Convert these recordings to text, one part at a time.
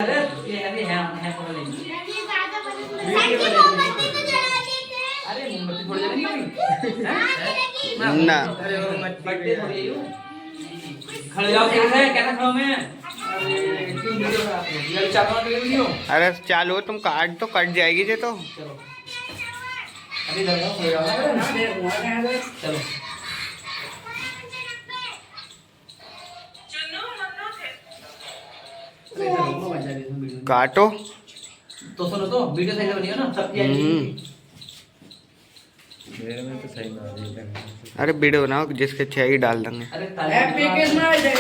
अरे ये अभी है पकड़ लेंगे। अरे मोमबत्ती थोड़ी जलेगी ना बट्टे थोड़ी खड़े जाओ कैसा खड़ा मैं। अरे क्यों वीडियो बनाते हो ये चाकू के वीडियो। अरे चालू हो तुम काट तो कट जाएगी जे तो। चलो अभी इधर जाओ खड़े जाओ चलो काटो तो सुनो तो वीडियो सही से बनी हो ना सबकी आएगी। मेरे में तो सही ना आ रही है। अरे वीडियो बनाओ जिसके चाहिए डाल देंगे। अरे पैकेज में आ जाए।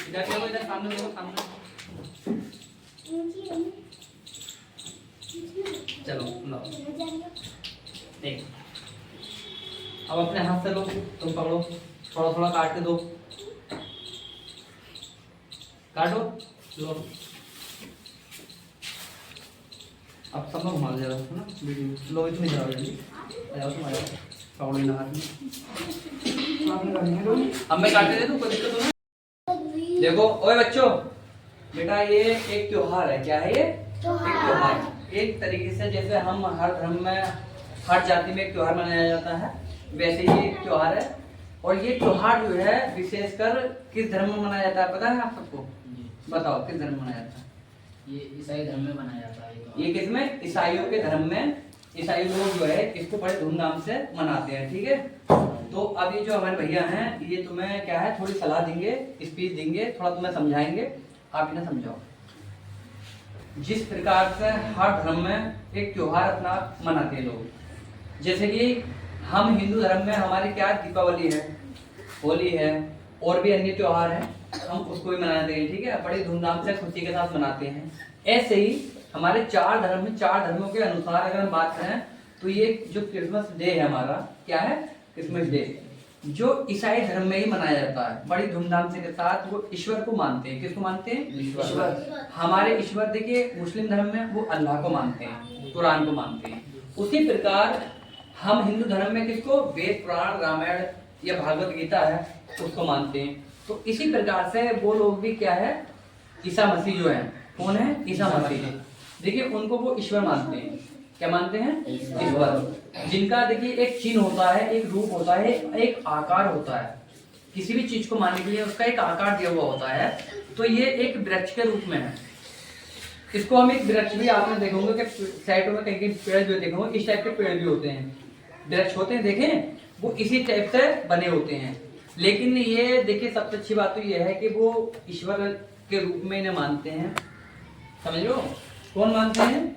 इधर देखो इधर सामने देखो सामने। चलो लो एक अब अपने हाथ से लो तुम पकड़ो थोड़ा थोड़ा काट के दो काटो लो अब सब लोग घुमा दे रहा है ना वीडियो लो इतनी जरा जल्दी आओ तुम आ जाओ पकड़ो इन हाथ में अब मैं काट के दे दूं कोई दिक्कत नहीं। देखो ओए बच्चों बेटा ये एक त्योहार है। क्या है ये एक त्योहार। एक तरीके से जैसे हम हर धर्म में हर जाति में एक त्योहार मनाया जाता है वैसे ही एक त्योहार है। और ये त्योहार जो है विशेषकर किस धर्म में मनाया जाता है पता है आप सबको? बताओ किस धर्म में मनाया जाता है? ये ईसाई धर्म में मनाया जाता है। ये किसमें? ईसाइयों के धर्म में ईसाई लोग जो है इसको बड़े धूमधाम से मनाते हैं। ठीक है तो अब ये जो हमारे भैया हैं ये तुम्हें क्या है थोड़ी सलाह देंगे स्पीच देंगे थोड़ा तुम्हें समझाएंगे आप इन्हें समझाओ। जिस प्रकार से हर धर्म में एक त्योहार अपना मनाते हैं लोग जैसे कि हम हिंदू धर्म में हमारी क्या दीपावली है होली है और भी अन्य त्योहार हैं हम उसको भी मनाते हैं। ठीक है बड़ी धूमधाम से खुशी के साथ मनाते हैं। ऐसे ही हमारे चार धर्म में चार धर्मों के अनुसार अगर हम बात करें तो ये जो क्रिसमस डे है हमारा क्या है क्रिसमस डे जो ईसाई धर्म में ही मनाया जाता है बड़ी धूमधाम से के साथ। वो ईश्वर को मानते हैं। किसको मानते हैं? ईश्वर। हमारे ईश्वर देखिए मुस्लिम धर्म में वो अल्लाह को मानते हैं कुरान को मानते हैं। उसी प्रकार हम हिंदू धर्म में किसको वेद पुराण रामायण या भागवत गीता है उसको मानते हैं। तो इसी प्रकार से वो लोग भी क्या है ईसा मसीह जो है कौन है? ईसा मसीह। देखिए उनको वो ईश्वर मानते हैं। क्या मानते हैं? ईश्वर। जिनका देखिए एक चिन्ह होता है एक रूप होता है एक आकार होता है। किसी भी चीज को मानने के लिए उसका एक आकार दिया हुआ होता है। तो ये एक वृक्ष के रूप में है। इसको हम एक वृक्ष भी आपने देखा होगा कि साइडों में कहीं पेड़ भी देखे होंगे इस टाइप के पेड़ भी होते हैं वृक्ष होते हैं देखें वो इसी टाइप से बने होते हैं। लेकिन ये देखिए सबसे अच्छी बात तो ये है कि वो ईश्वर के रूप में इन्हें मानते हैं। समझ लो कौन मानते हैं?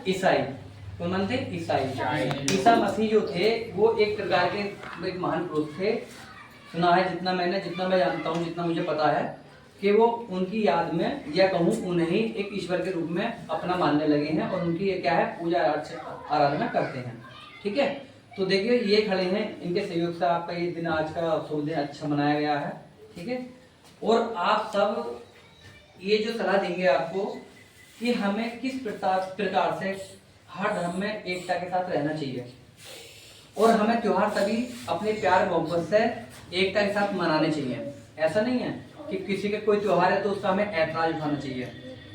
ईसाई। कौन मानते हैं? ईसाई। ईसा मसीह जो थे वो एक प्रकार के एक महान पुरुष थे। सुना है जितना मैं जानता हूँ जितना मुझे पता है कि वो उनकी याद में या कहूँ उन्हें एक ईश्वर के रूप में अपना मानने लगे हैं और उनकी क्या है पूजा आराधना करते हैं। ठीक है तो देखिए ये खड़े हैं इनके सहयोग से आपका ये दिन आज का शुभ दिन अच्छा मनाया गया है। ठीक है और आप सब ये जो सलाह देंगे आपको कि हमें किस प्रकार से हर धर्म में एकता के साथ रहना चाहिए और हमें त्योहार तभी अपने प्यार मोहब्बत से एकता के साथ मनाने चाहिए। ऐसा नहीं है कि किसी का कोई त्योहार है तो उसका हमें ऐतराज उठाना चाहिए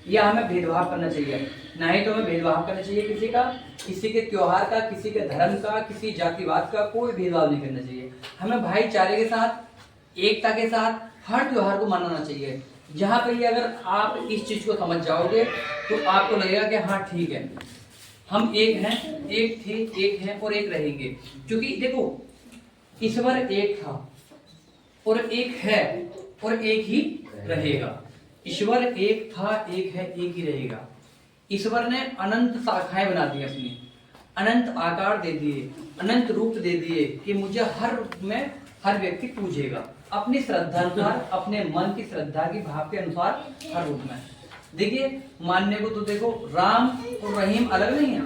या हमें भेदभाव करना चाहिए। ना ही तो हमें भेदभाव करना चाहिए किसी के त्योहार का किसी के धर्म का किसी जातिवाद का कोई भेदभाव नहीं करना चाहिए। हमें भाईचारे के साथ एकता के साथ हर त्योहार को मनाना चाहिए। जहाँ पे ये अगर आप इस चीज को समझ जाओगे तो आपको लगेगा कि हाँ ठीक है हम एक हैं एक थे एक हैं और एक रहेंगे। क्योंकि देखो ईश्वर एक था और एक है और एक ही रहेगा। ईश्वर एक था एक है एक ही रहेगा। ईश्वर ने अनंत शाखाएं बना दी अपनी अनंत आकार दे दिए अनंत रूप दे दिए कि मुझे हर रूप में हर व्यक्ति पूजेगा अपनी श्रद्धा अनुसार अपने मन की श्रद्धा की भाव के अनुसार हर रूप में। देखिए मानने को तो देखो राम और रहीम अलग नहीं है।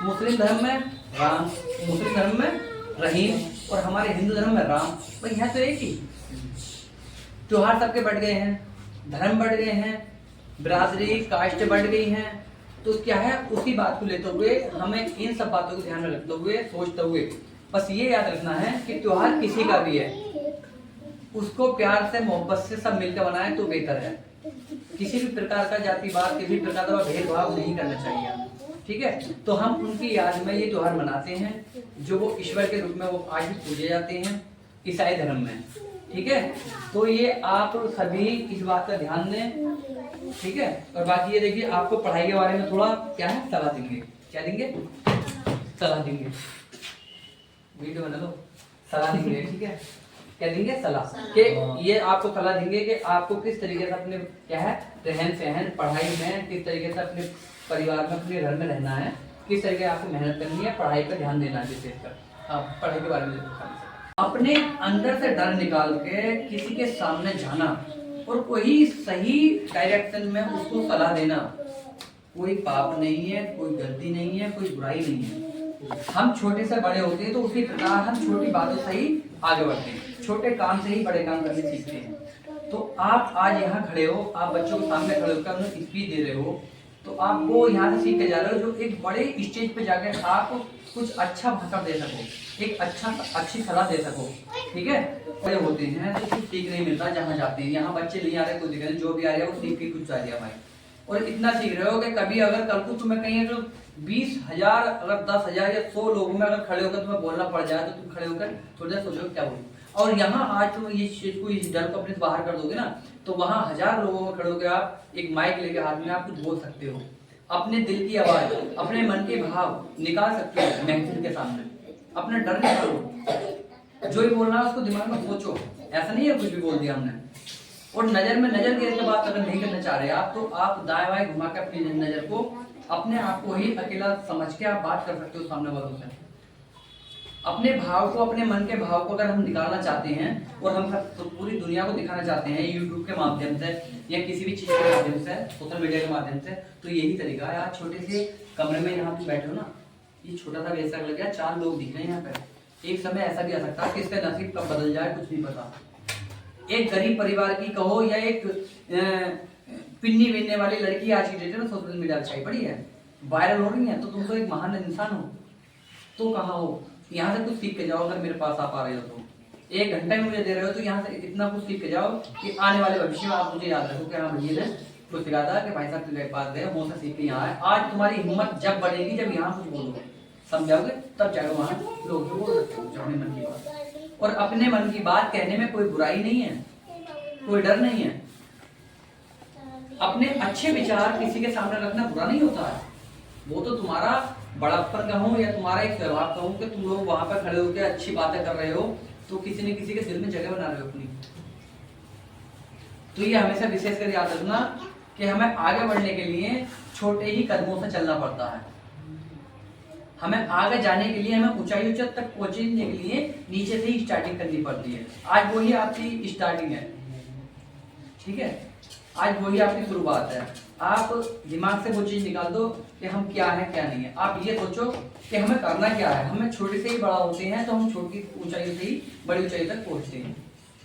मुस्लिम धर्म में राम मुस्लिम धर्म में रहीम और हमारे हिंदू धर्म में राम भाई है तो एक ही। त्योहार सबके बढ़ गए हैं धर्म बढ़ गए हैं बिरादरी कास्ट बढ़ गई हैं। तो क्या है उसी बात को लेते हुए हमें इन सब बातों को ध्यान में रखते हुए सोचते हुए बस ये याद रखना है कि त्योहार किसी का भी है उसको प्यार से मोहब्बत से सब मिलकर बनाए तो बेहतर है। किसी भी प्रकार का जातिवाद, किसी भी प्रकार का भेदभाव नहीं करना चाहिए हमें, ठीक है। तो हम उनकी याद में ये त्योहार मनाते हैं जो वो ईश्वर के रूप में वो आज भी पूजे जाते हैं ईसाई धर्म में, ठीक है। तो ये आप सभी इस बात का ध्यान दें, ठीक है। और बाकी ये देखिए, आपको पढ़ाई के बारे में थोड़ा क्या है सलाह देंगे। क्या देंगे? सलाह देंगे। वीडियो बना लो, सलाह देंगे, ठीक है। क्या देंगे? सलाह। कि ये आपको सलाह देंगे कि आपको किस तरीके से अपने क्या है रहन सहन, पढ़ाई में किस तरीके से अपने परिवार में, अपने घर में रहना है, किस तरीके से आपको मेहनत करनी है, पढ़ाई पर ध्यान देना है विशेषकर। आप पढ़ाई के बारे में अपने अंदर से डर निकाल के किसी के सामने जाना और कोई सही डायरेक्शन में उसको सलाह देना कोई पाप नहीं है, कोई गलती नहीं है, कोई बुराई नहीं है। हम छोटे से बड़े होते हैं तो उसी प्रकार हम छोटी बातों से ही आगे बढ़ते हैं, छोटे काम से ही बड़े काम करने सीखते हैं। तो आप आज यहाँ खड़े हो, आप बच्चों के सामने खड़े होकर उन्हें स्पीच दे रहे हो, तो आप वो यहाँ से सीख के जा रहे हो जो एक बड़े स्टेज पे जाकर आप कुछ अच्छा भाषण दे सको, एक अच्छी सलाह दे सको, ठीक है। बड़े होते हैं तो कुछ सीख नहीं मिलता जहाँ जाते हैं। यहाँ बच्चे नहीं आ रहे, कुछ दिख रहे, जो भी आ रहे हैं वो सीख के कुछ आ रहा भाई। और इतना सीख रहे हो कि कभी अगर कल को तुम्हें कहीं तो 20,000 अगर 10,000 या 100 लोगों में अगर खड़े होकर तुम्हें बोलना पड़ जाए तो तुम खड़े होकर थोड़ी देर सोचो क्या बोलूं। और यहाँ आज तुम ये चीज को, इस डर को अपने से बाहर कर दोगे ना, तो वहाँ 1000 लोगों में खड़े होकर आप एक माइक लेके हाथ में आप कुछ बोल सकते हो, अपने दिल की आवाज, अपने मन के भाव निकाल सकते हो महफिल के सामने। अपना डर निकालो, जो भी बोलना है उसको दिमाग में सोचो, ऐसा नहीं है कुछ भी बोल दिया हमने। और नजर में नजर के बात अगर नहीं करना चाह रहे आप, तो आप दाएं बाएं घुमा के अपनी नजर को अपने आप को ही अकेला समझ के आप बात कर सकते हो सामने वालों से। अपने भाव को, अपने मन के भाव को अगर हम निकालना चाहते हैं और हम तो पूरी दुनिया को दिखाना चाहते हैं यूट्यूब के माध्यम से या किसी भी चीज के माध्यम से, सोशल मीडिया के माध्यम से, तो यही तरीका है। आज छोटे से कमरे में यहाँ पे बैठे हो ना, ये छोटा सा वैसा लग गया, 4 लोग दिख रहे हैं यहाँ पे। एक समय ऐसा भी आ सकता है कि इसका नसीब कब बदल जाए कुछ नहीं पता। एक गरीब परिवार की कहो या एक पिन्नी बिनने वाली लड़की आज की डेट में सोशल मीडिया अच्छाई पड़ी है, वायरल हो रही है, तो तुम तो एक महान इंसान हो। तो कहाँ हो? यहाँ से कुछ सीख के जाओ। अगर मेरे पास आप आ रहे हो तो 1 घंटा ही मुझे दे रहे हो, तो यहाँ से इतना कुछ सीख के जाओ कि आने वाले भविष्य में आप मुझे याद रखो कि हाँ भैया ने कुछ सिखा था कि भाई साहब तुम्हारे पास गए, वो से सीख के यहाँ आए। आज तुम्हारी हिम्मत जब बढ़ेगी जब यहाँ कुछ बोलोगे, समझाओगे, तब जाकर वहाँ लोग जो बोल सकते हो अपने मन की बात। और अपने मन की बात कहने में कोई बुराई नहीं है, कोई डर नहीं है। अपने अच्छे विचार किसी के सामने रखना बुरा नहीं होता है। वो तो तुम्हारा बड़ापन कहूँ या तुम्हारा एक स्वभाव कहूँ कि तुम लोग वहां पर खड़े होकर अच्छी बातें कर रहे हो, तो किसी न किसी के दिल में जगह बना रहे हो अपनी। तो ये हमेशा विशेष कर याद रखना कि हमें आगे बढ़ने के लिए छोटे ही कदमों से चलना पड़ता है। हमें आगे जाने के लिए, हमें ऊंचाई तक पहुंचने के लिए नीचे से ही स्टार्टिंग करनी पड़ती है। आज वही आपकी स्टार्टिंग है, ठीक है। आज वही आपकी शुरुआत है। आप दिमाग से वो चीज निकाल दो कि हम क्या है क्या नहीं है। आप ये सोचो कि हमें करना क्या है। हमें छोटे से ही बड़ा होते हैं तो हम छोटी ऊंचाई से ही बड़ी ऊंचाई तक पहुंचते हैं।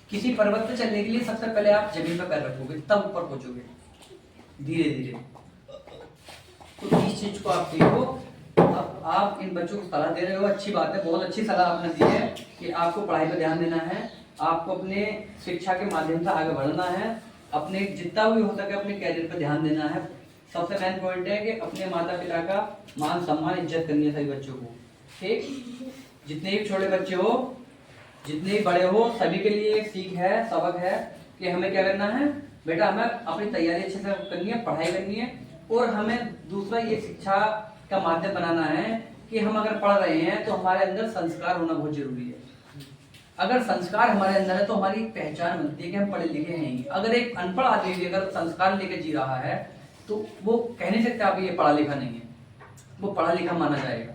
किसी पर्वत पे चलने के लिए सबसे पहले आप जमीन पर पैर रखोगे, तब ऊपर पहुंचोगे धीरे धीरे। तो इस चीज को आप देखो। अब आप इन बच्चों को सलाह दे रहे हो, अच्छी बात है, बहुत अच्छी सलाह आपने दी है कि आपको पढ़ाई पर ध्यान देना है, आपको अपने शिक्षा के माध्यम से आगे बढ़ना है, अपने जितना भी हो सके अपने कैरियर पर ध्यान देना है। सबसे मेन पॉइंट है कि अपने माता पिता का मान सम्मान इज्जत करनी है सभी बच्चों को, ठीक। जितने भी छोटे बच्चे हो, जितने भी बड़े हो, सभी के लिए एक सीख है, सबक है कि हमें क्या करना है। बेटा हमें अपनी तैयारी अच्छे से करनी है, पढ़ाई करनी है, और हमें दूसरा ये शिक्षा का माध्यम बनाना है कि हम अगर पढ़ रहे हैं तो हमारे अंदर संस्कार होना बहुत जरूरी है। अगर संस्कार हमारे अंदर है तो हमारी पहचान बनती है कि हम पढ़े लिखे हैं ही। अगर एक अनपढ़ आदमी भी अगर संस्कार लेकर जी रहा है तो वो कह नहीं सकते आप ये पढ़ा लिखा नहीं है, वो पढ़ा लिखा माना जाएगा,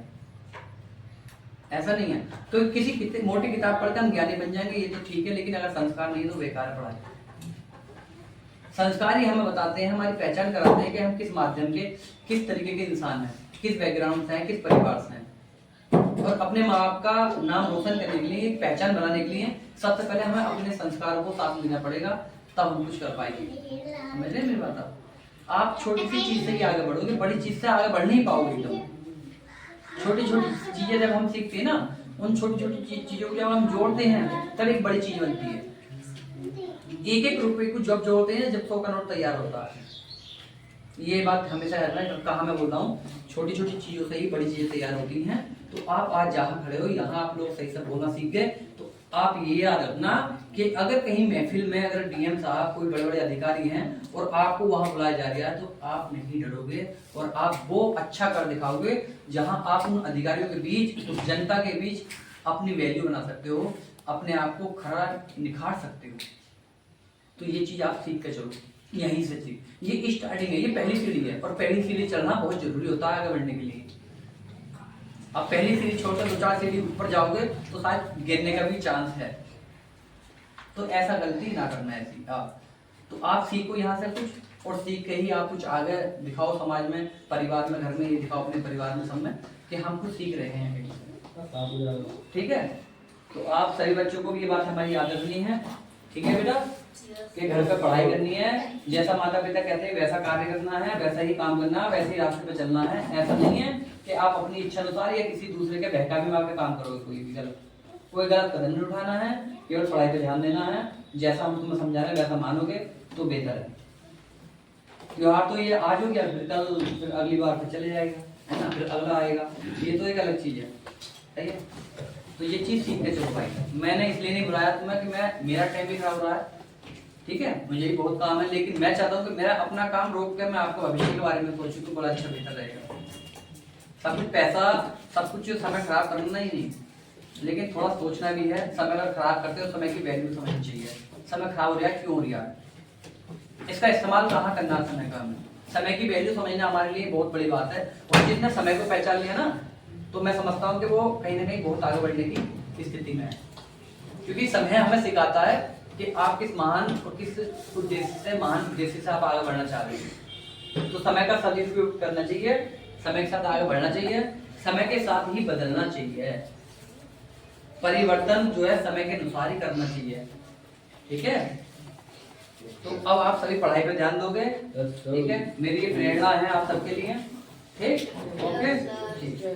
ऐसा नहीं है। तो किसी मोटी किताब पढ़कर हम ज्ञानी बन जाएंगे ये तो ठीक है, लेकिन अगर संस्कार नहीं तो बेकार है पढ़ाई। संस्कार ही हमें बताते हैं, हमारी पहचान कराते हैं कि हम किस माध्यम के, किस तरीके के इंसान हैं, किस बैकग्राउंड से हैं, किस परिवार से हैं। और अपने माँ बाप का नाम रोशन करने के लिए, पहचान बनाने के लिए सबसे पहले हमें अपने संस्कारों को साथ लेना पड़ेगा, तब हम कुछ कर पाएंगे। समझ रहे मेरी बात? आप छोटी सी चीज से ही आगे बढ़ोगे, बड़ी चीज से आगे बढ़ नहीं पाओगे एकदम। छोटी छोटी चीजें जब हम सीखते हैं ना, उन छोटी छोटी चीजों को जब हम जोड़ते हैं तब एक बड़ी चीज बनती है। एक एक रुपए को जब जो होते हैं जब 100 का नोट तैयार होता है। ये बात हमेशा याद रखना, कहाँ मैं बोल रहा हूँ, छोटी छोटी चीजों से ही बड़ी चीजें तैयार होती हैं। तो आप आज जहाँ खड़े हो यहाँ आप लोग सही से बोलना सीख गए, तो आप ये याद रखना कि अगर कहीं महफिल में अगर डीएम साहब कोई बड़े बड़े अधिकारी हैं और आपको वहां बुलाया जा रहा है तो आप नहीं डरोगे और आप वो अच्छा कर दिखाओगे जहां आप उन अधिकारियों के बीच, उस जनता के बीच अपनी वैल्यू बना सकते हो, अपने आप को खरा निखार सकते हो। तो ये चीज आप सीख के चलो यहीं से सीख, ये स्टार्टिंग है, ये पहली सीढ़ी है और पहली सीढ़ी चलना बहुत जरूरी होता है आगे बढ़ने के लिए। आप पहली सीढ़ी छोड़कर 2-4 सीढ़ी ऊपर जाओगे तो शायद गिरने का भी चांस है। तो ऐसा गलती ना करना है ऐसी आप। तो आप सीखो यहाँ से कुछ और सीख के ही आप कुछ आगे दिखाओ समाज में, परिवार में, घर में, ये दिखाओ अपने परिवार में, सब में कि हम कुछ सीख रहे हैं कहीं से। ठीक है, तो आप सभी बच्चों को भी ये बात हमारी याद रखनी है। ठीक है बेटा, कि घर पे पढ़ाई करनी है, जैसा माता पिता कहते हैं वैसा कार्य करना है, वैसा ही काम करना है, वैसे ही रास्ते पे चलना है। ऐसा नहीं है कि आप अपनी इच्छा अनुसार या किसी दूसरे के बहकावे में आके काम करोगे। कोई गलत कदम नहीं उठाना है, केवल पढ़ाई पे ध्यान देना है। जैसा हम तुम्हें समझा रहे हैं वैसा मानोगे तो बेहतर है। त्योहार तो ये आज हो गया, फिर कल, फिर अगली बार फिर चले जाएगा, है ना, फिर अगला आएगा, ये तो एक अलग चीज है। सही है, तो ये चीज सीख के चलो भाई। मैंने इसलिए नहीं बुलाया तुम्हें कि मैं मेरा टाइम भी खराब रहा है, ठीक है, मुझे भी बहुत काम है, लेकिन मैं चाहता हूँ कि मेरा अपना काम रोक के मैं आपको भविष्य के बारे में सोचूं तो बड़ा अच्छा बेहतर रहेगा। सब कुछ पैसा, सब कुछ समय खराब करना ही नहीं, लेकिन थोड़ा सोचना भी है। समय अगर खराब करते हो, समय की वैल्यू समझनी चाहिए। समय खराब हो रहा है, क्यों हो रहा है, इसका इस्तेमाल कहाँ करना है समय का। हमें समय की वैल्यू समझना हमारे लिए बहुत बड़ी बात है। और जिसने समय को पहचान लिया ना, तो मैं समझता हूँ कि वो कहीं ना कहीं बहुत आगे बढ़ने की स्थिति में है। क्योंकि समय हमें सिखाता है कि आप किस महान और किस उद्देश्य से, महान उद्देश्य से आप आगे बढ़ना चाह रहे हैं। तो समय का सदुपयोग करना चाहिए, समय के साथ आगे बढ़ना चाहिए, समय के साथ ही बदलना चाहिए। परिवर्तन जो है समय के अनुसार ही करना चाहिए। ठीक है, तो अब आप सभी पढ़ाई पे ध्यान दोगे। ठीक है, मेरी ये प्रेरणा है आप सबके लिए। ठीक, ओके, ठीक है।